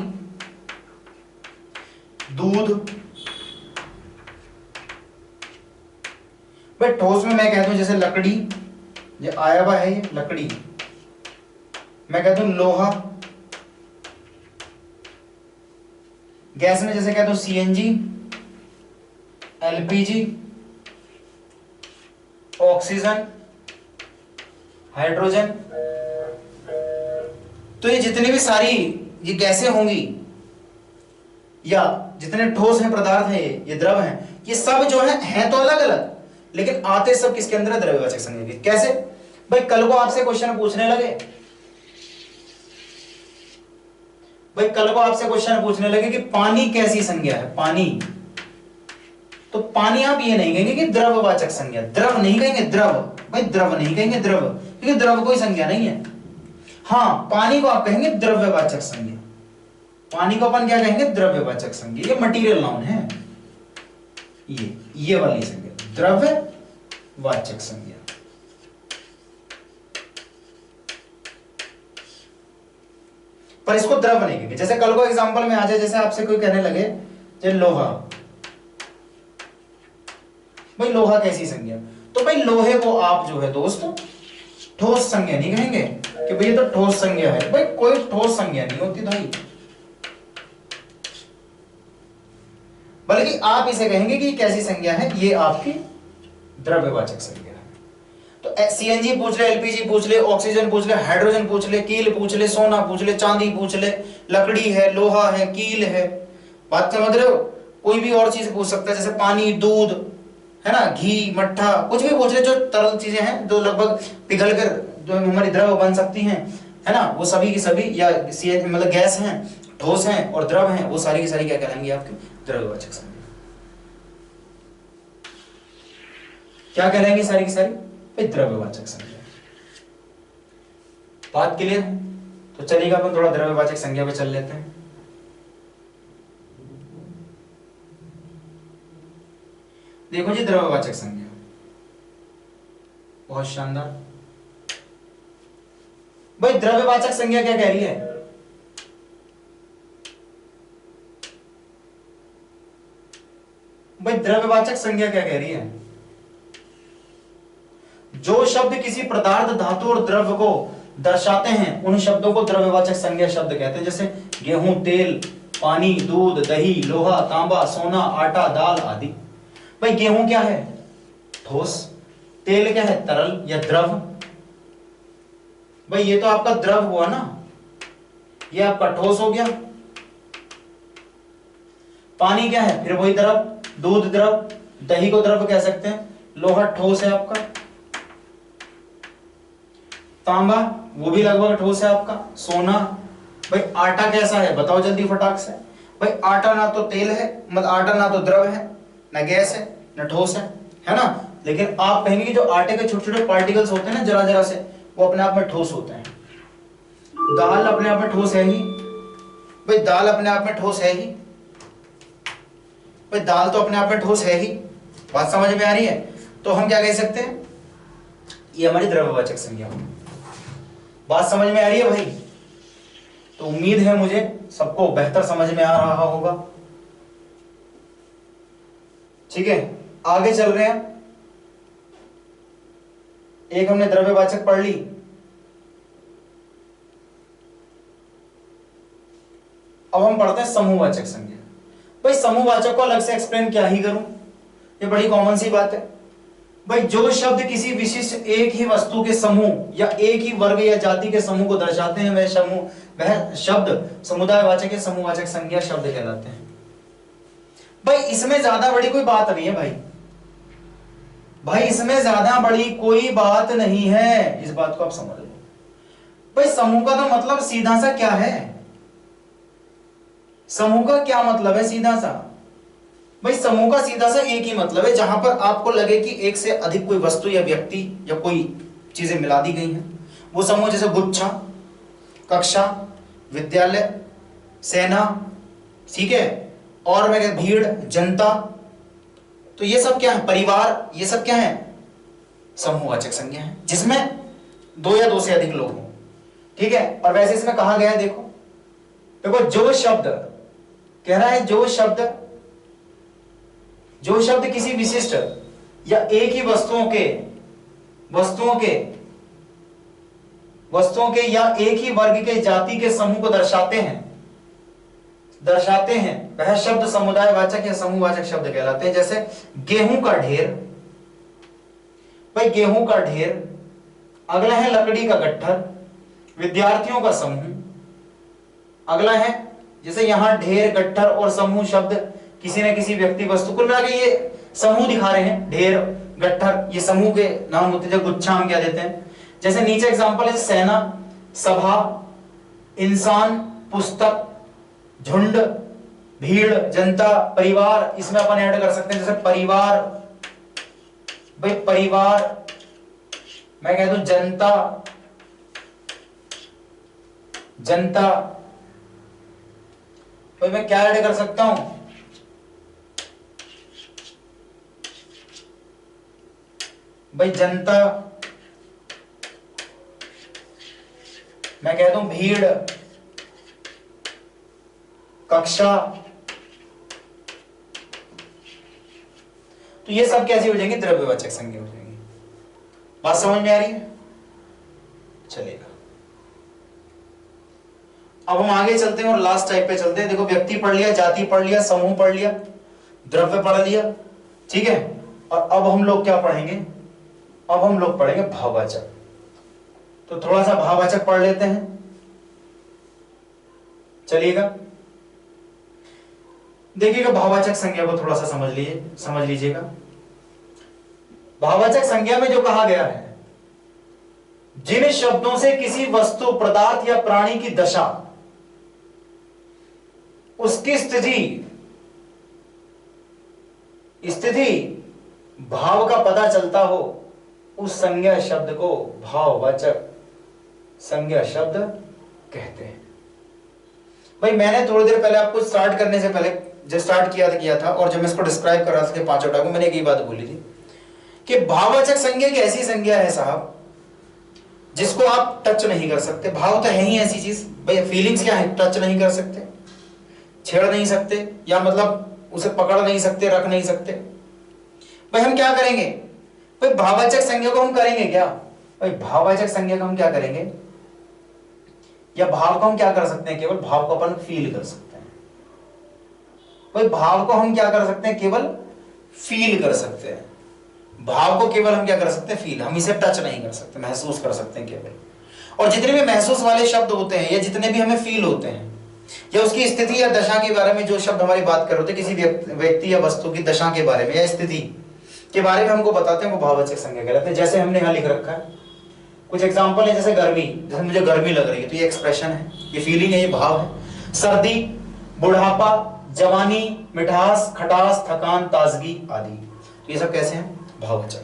दूध, भाई ठोस में मैं कह दूं जैसे लकड़ी, ये आया हुआ है, ये लकड़ी, मैं कह दूं लोहा। गैस में जैसे कह दूं सीएनजी, एलपीजी, ऑक्सीजन, हाइड्रोजन। तो ये जितनी भी सारी ये गैसें होंगी या जितने ठोस हैं पदार्थ हैं, ये द्रव हैं, ये सब जो हैं तो अलग अलग, लेकिन आते सब किसके अंदर है, द्रव्यवाचक संज्ञा के। कैसे भाई, कल को आपसे क्वेश्चन पूछने लगे, भाई कल को आपसे क्वेश्चन पूछने लगे कि पानी कैसी संज्ञा है, पानी, तो पानी आप ये नहीं कहेंगे कि द्रव्यवाचक संज्ञा, द्रव नहीं कहेंगे, द्रव, भाई द्रव नहीं कहेंगे, द्रव, क्योंकि द्रव कोई संज्ञा नहीं है। हाँ, पानी को आप कहेंगे द्रव्यवाचक संज्ञा, पानी को अपन क्या कहेंगे, द्रव्यवाचक संज्ञा। ये मटेरियल नाउन है, ये वाली संज्ञा द्रव्यवाचक संज्ञा। पर इसको द्रव नहीं कहेंगे। जैसे कल को एग्जांपल में आ जाए, जैसे आपसे कोई कहने लगे जैसे लोहा, भाई लोहा कैसी संज्ञा, तो भाई लोहे को आप जो है दोस्त ठोस संज्ञा नहीं कहेंगे कि भाई ये तो ठोस संज्ञा है। भाई कोई ठोस संज्ञा नहीं होती भाई, बल्कि आप इसे कहेंगे कि कैसी संज्ञा है, ये आपकी द्रव्यवाचक संज्ञा है। तो सीएनजी पूछ ले, एलपीजी पूछ ले, ऑक्सीजन पूछ ले, हाइड्रोजन पूछ ले, कील पूछ ले, सोना पूछ ले, चांदी पूछ ले, लकड़ी है, लोहा है, कील है, बात समझ रहे हो। कोई भी और चीज पूछ सकता है, जैसे पानी, दूध, है ना, घी, मट्ठा, कुछ भी पूछ ले, जो तरल चीजें हैं जो लगभग पिघल कर जो हमारी द्रव बन सकती हैं, है ना, वो सभी की सभी या मतलब गैस हैं, ठोस हैं और द्रव हैं, वो सारी की सारी क्या कहलाएंगी आपकी द्रव्यवाचक संज्ञा। क्या कहलाएंगी सारी की सारी द्रव्यवाचक संज्ञा। बात क्लियर है? तो चलिएगा अपन थोड़ा द्रव्यवाचक संज्ञा पे चल लेते हैं। देखो जी द्रव्यवाचक संज्ञा बहुत शानदार। भाई द्रव्यवाचक संज्ञा क्या कह रही है? भाई द्रव्यवाचक संज्ञा क्या कह रही है? जो शब्द किसी पदार्थ, धातु और द्रव्य को दर्शाते हैं उन शब्दों को द्रव्यवाचक संज्ञा शब्द कहते हैं। जैसे गेहूं, तेल, पानी, दूध, दही, लोहा, तांबा, सोना, आटा, दाल आदि। भाई गेहूं क्या है? ठोस। तेल क्या है? तरल या द्रव। भाई ये तो आपका द्रव हुआ ना, ये आपका ठोस हो गया। पानी क्या है? फिर वही द्रव। दूध द्रव, दही को द्रव कह सकते हैं। लोहा ठोस है आपका। तांबा वो भी लगभग ठोस है आपका। सोना। भाई आटा कैसा है बताओ जल्दी फटाक से। भाई आटा ना तो तेल है, मतलब आटा ना तो द्रव है, ना गैस है, ना ठोस है ना। लेकिन आप कहेंगे कि जो आटे के छोटे छोटे पार्टिकल्स होते हैं ना जरा जरा से, वो अपने आप में ठोस होते हैं। दाल अपने आप में ठोस है ही। भाई दाल अपने आप में ठोस है ही। भाई दाल तो अपने आप में ठोस है ही। बात समझ में आ रही है? तो हम क्या कह सकते हैं? ये हमारी द्रव्यवाचक संज्ञा। बात समझ में आ रही है भाई? तो उम्मीद है मुझे सबको बेहतर समझ में आ रहा होगा। ठीक है, आगे चल रहे हैं। एक हमने द्रव्यवाचक पढ़ ली। अब हम पढ़ते हैं समूहवाचक संज्ञा। भाई समूहवाचक को अलग से एक्सप्लेन क्या ही करूं, ये बड़ी कॉमन सी बात है। भाई जो शब्द किसी विशिष्ट एक ही वस्तु के समूह या एक ही वर्ग या जाति के समूह को दर्शाते हैं वह शब्द समुदायवाचक या समूहवाचक संज्ञा शब्द कहलाते हैं। भाई इसमें ज्यादा बड़ी कोई बात नहीं है। भाई इसमें ज्यादा बड़ी कोई बात नहीं है, इस बात को आप समझ लो। भाई समूह का तो मतलब सीधा सा क्या है? समूह का क्या मतलब है सीधा सा? भाई समूह का सीधा सा एक ही मतलब है, जहां पर आपको लगे कि एक से अधिक कोई वस्तु या व्यक्ति या कोई चीजें मिला दी गई हैं, वो समूह। जैसे गुच्छा, कक्षा, विद्यालय, सेना, ठीक है, और मैं कहता भीड़, जनता, तो ये सब क्या है? परिवार, ये सब क्या है? समूहवाचक संज्ञा है, जिसमें दो या दो से अधिक लोग हों। ठीक है, और वैसे इसमें कहा गया है, देखो देखो जो शब्द कह रहा है, जो शब्द किसी विशिष्ट या एक ही वस्तुओं के या एक ही वर्ग के जाति के समूह को दर्शाते हैं वह शब्द समुदायवाचक या समूहवाचक शब्द कहलाते हैं। जैसे गेहूं का ढेर। भाई गेहूं का ढेर। अगला है लकड़ी का गट्ठर। विद्यार्थियों का समूह। अगला है, जैसे यहां ढेर, गट्ठर और समूह शब्द किसी न किसी व्यक्ति, वस्तु, कुल मिला के ये समूह दिखा रहे हैं। ढेर, गट्ठर, ये समूह के नाम होते हैं। गुच्छा हम क्या देते हैं? जैसे नीचे एग्जांपल है, सेना, सभा, इंसान, पुस्तक, झुंड, भीड़, जनता, परिवार, इसमें अपन ऐड कर सकते हैं। जैसे परिवार, भाई परिवार, मैं कह दूं जनता, भाई मैं क्या ऐड कर सकता हूं? भाई जनता, मैं कह दूं भीड़, कक्षा, तो ये सब कैसी हो जाएंगी? द्रव्यवाचक संज्ञा हो जाएंगी। बात समझ में आ रही है? चलेगा, अब हम आगे चलते हैं और लास्ट टाइप पे चलते हैं। देखो व्यक्ति पढ़ लिया, जाति पढ़ लिया, समूह पढ़ लिया, द्रव्य पढ़ लिया, ठीक है। और अब हम लोग क्या पढ़ेंगे? अब हम लोग पढ़ेंगे भाववाचक। तो थोड़ा सा भाववाचक पढ़ लेते हैं, चलिएगा। देखिएगा भाववाचक संज्ञा को थोड़ा सा समझ लीजिएगा। भाववाचक संज्ञा में जो कहा गया है, जिन शब्दों से किसी वस्तु, पदार्थ या प्राणी की दशा, उसकी स्थिति भाव का पता चलता हो, उस संज्ञा शब्द को भाववाचक संज्ञा शब्द कहते हैं। भाई मैंने थोड़ी देर पहले आपको स्टार्ट करने से पहले जब स्टार्ट किया था और जब मैं इसको डिस्क्राइब कर रहा था पांचों को, मैंने एक ही बात बोली थी कि भाववाचक संज्ञा एक ऐसी संज्ञा है साहब जिसको आप टच नहीं कर सकते। भाव तो है ही ऐसी चीज, भाई फीलिंग्स क्या है, टच नहीं कर सकते, छेड़ नहीं सकते, या मतलब उसे पकड़ नहीं सकते, रख नहीं सकते। भाई हम क्या करेंगे, भाई भाववाचक संज्ञा को हम करेंगे क्या, भाई भाववाचक संज्ञा को हम क्या करेंगे, या भाव को हम क्या कर सकते हैं, केवल भाव को अपन फील कर सकते हैं। भाई भाव को हम क्या कर सकते हैं, केवल फील कर सकते हैं। भाव को केवल हम क्या कर सकते हैं, फील, हम इसे टच नहीं कर सकते, महसूस कर सकते हैं केवल। और जितने भी महसूस वाले शब्द होते हैं या जितने भी हमें फील होते हैं या उसकी स्थिति या दशा के बारे में जो शब्द हमारी बात कर रहे होते हैं, किसी व्यक्ति या वस्तु की दशा के बारे में या स्थिति के बारे में हमको बताते हैं, वो भाववाचक संज्ञा कहलाते हैं। जैसे हमने यहां लिख रखा है कुछ एग्जाम्पल है, जैसे गर्मी, जैसे मुझे गर्मी लग रही है तो ये एक्सप्रेशन है, ये फीलिंग है, ये भाव है। सर्दी, बुढ़ापा, जवानी, मिठास, खटास, थकान, ताजगी आदि, तो ये सब कैसे हैं, भाववाचक।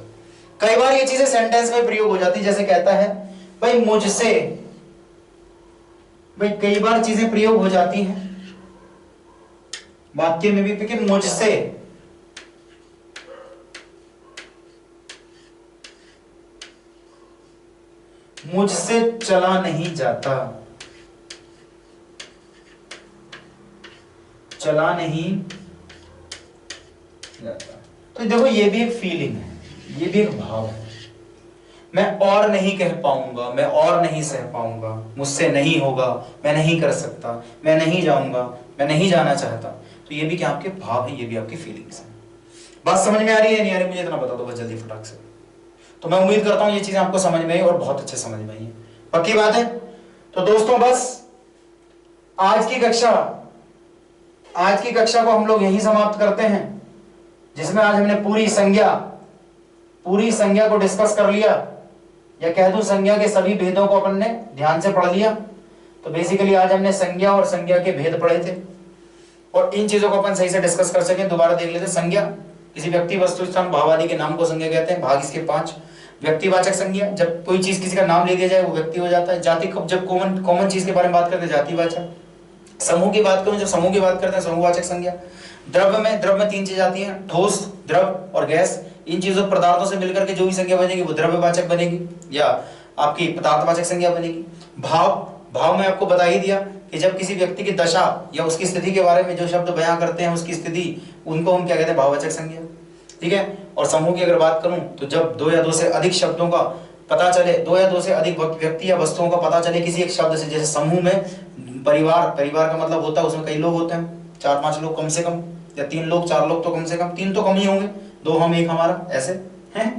कई बार ये चीजें सेंटेंस में प्रयोग हो जाती है, जैसे कहता है भाई मुझसे, भाई कई बार चीजें प्रयोग हो जाती हैं वाक्य में भी कि मुझसे चला नहीं जाता, चला नहीं जाता। तो देखो ये भी एक फीलिंग है, ये भी एक भाव है। मैं और नहीं कह पाऊंगा, मैं और नहीं सह पाऊंगा, मुझसे नहीं होगा, मैं नहीं कर सकता, मैं नहीं जाऊंगा, मैं नहीं जाना चाहता, तो ये भी क्या आपके भाव है, ये भी आपकी फीलिंग्स है। बात समझ में आ रही है नहीं आ रही, मुझे इतना बता दो बस जल्दी फटाक से। तो मैं उम्मीद करता हूं ये चीजें आपको समझ में आई और बहुत अच्छे समझ में आई है, पक्की बात है। तो दोस्तों बस आज की कक्षा को हम लोग यहीं समाप्त करते हैं, जिसमें आज हमने पूरी संज्ञा को डिस्कस कर लिया, या कह दूं संज्ञा के सभी भेदों को अपन ने ध्यान से पढ़ लिया। तो बेसिकली आज हमने संज्ञा और संज्ञा के भेद पढ़े थे, और इन चीजों को अपन सही से डिस्कस कर सके दोबारा देख लेते। संज्ञा किसी व्यक्ति, वस्तु, स्थान, भाव आदि के नाम को संज्ञा कहते हैं। भाग इसके 5। व्यक्तिवाचक संज्ञा, जब कोई चीज किसी का नाम ले दिया जाए वो व्यक्ति हो जाता है। जाति, जब कॉमन चीज के बारे में बात करते हैं जातिवाचक। समूह की बात करूं, जब समूह की बात करते हैं समूहवाचक संज्ञा। द्रव्य में 3 चीजें आती हैं, ठोस, द्रव और गैस। इन चीजों पदार्थों से मिलकर के जो भी संज्ञा बनेगी वो द्रव्यवाचक बनेगी या आपकी पदार्थवाचक संज्ञा बनेगी। भाव में आपको बता ही दिया कि जब किसी व्यक्ति की दशा या उसकी स्थिति के बारे में जो शब्द बयां करते हैं उसकी स्थिति, उनको हम क्या कहते हैं, भाववाचक संज्ञा। ठीक है। और समूह की अगर बात करूं तो जब 2 या 2 से अधिक शब्दों का पता चले, 2 या 2 से अधिक व्यक्ति या वस्तुओं का पता चले किसी एक शब्द से, जैसे समूह में परिवार का मतलब होता है उसमें कई लोग होते हैं, 4-5 लोग कम से कम, या 3 लोग 4 लोग तो कम से कम, 3 तो कम ही होंगे, 2 हम 1 हमारा, ऐसे हैं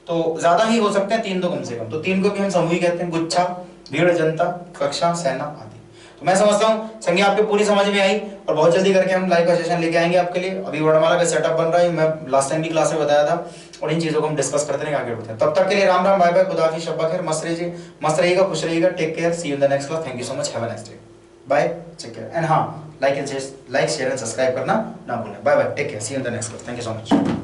तो ज्यादा ही हो सकते हैं, 3 तो कम से कम। तो 3 को भी हम समूह ही कहते हैं। गुच्छा, भीड़, जनता, कक्षा, सेना आदि। तो मैं समझता हूँ संज्ञा आपको पूरी समझ में आई, और बहुत जल्दी करके हम लाइव का सेशन लेके आएंगे आपके लिए। अभी वर्णमाला का सेटअप बन रहा है, मैं लास्ट टाइम भी क्लास में बताया था, और इन चीजों को हम डिस्कस करते रहेंगे, आगे बढ़ते हैं। तब तक के लिए राम राम, बाय बाय, खुदा हाफिज़, शब्बा खैर, मस्त रहिएगा, खुश रहिएगा, take care, see you in the next class, thank you so much, have a nice day, bye, take care, and हाँ लाइक शेयर एंड सब्सक्राइब करना ना भूलें। Bye bye, take care, see you in the next class, thank you so much.